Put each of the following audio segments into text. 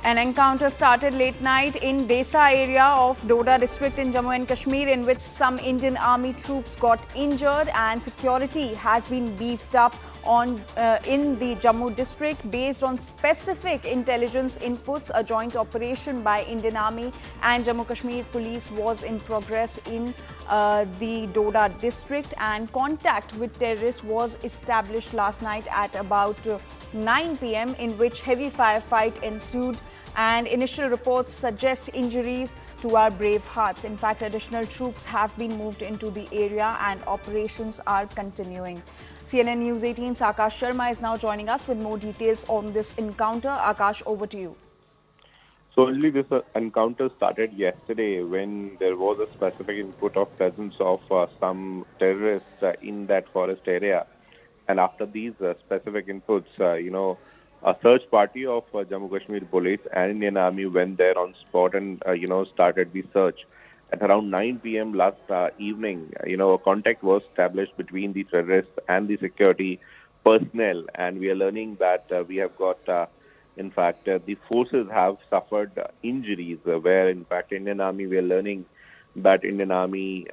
An encounter started late night in Desa area of Doda district in Jammu and Kashmir, in which some Indian Army troops got injured, and security has been beefed up in the Jammu district based on specific intelligence inputs. A joint operation by Indian Army and Jammu Kashmir Police was in progress in the Doda district, and contact with terrorists was established last night at about 9 p.m., in which heavy firefight ensued, and initial reports suggest injuries to our brave hearts. In fact, additional troops have been moved into the area and operations are continuing. CNN News 18's Akash Sharma is now joining us with more details on this encounter. Akash, over to you. So only this encounter started yesterday when there was a specific input of presence of some terrorists in that forest area. And after these specific inputs, a search party of Jammu Kashmir Police and Indian Army went there on spot and, started the search. At around 9 p.m. last evening, a contact was established between the terrorists and the security personnel. And we are learning that we have got in fact, the forces have suffered injuries where, in fact, Indian Army, we are learning that Indian Army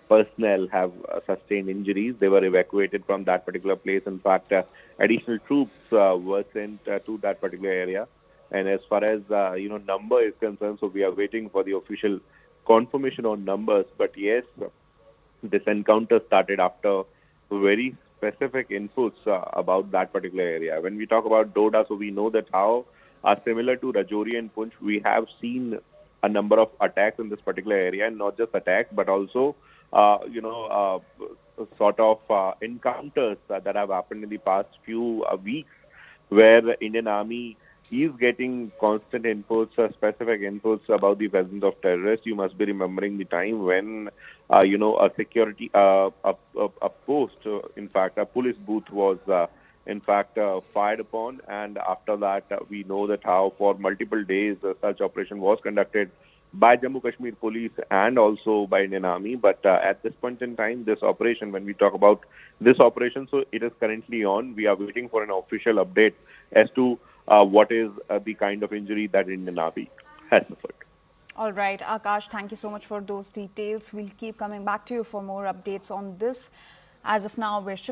personnel have sustained injuries. They were evacuated from that particular place. In fact, additional troops were sent to that particular area. And as far as, number is concerned, so we are waiting for the official confirmation on numbers. But yes, this encounter started after very specific inputs about that particular area. When we talk about Doda, so we know that how similar to Rajouri and Punch, we have seen a number of attacks in this particular area, and not just attacks, but also, sort of encounters that have happened in the past few weeks, where the Indian Army is getting constant inputs, specific inputs about the presence of terrorists. You must be remembering the time when, a security, a post, in fact, a police booth was, fired upon. And after that, we know that how for multiple days such operation was conducted by Jammu Kashmir Police and also by Indian Army. But at this point in time, this operation, when we talk about this operation, so it is currently on. We are waiting for an official update as to what is the kind of injury that Indian Army has suffered. All right, Akash, thank you so much for those details. We'll keep coming back to you for more updates on this. As of now, we're shifting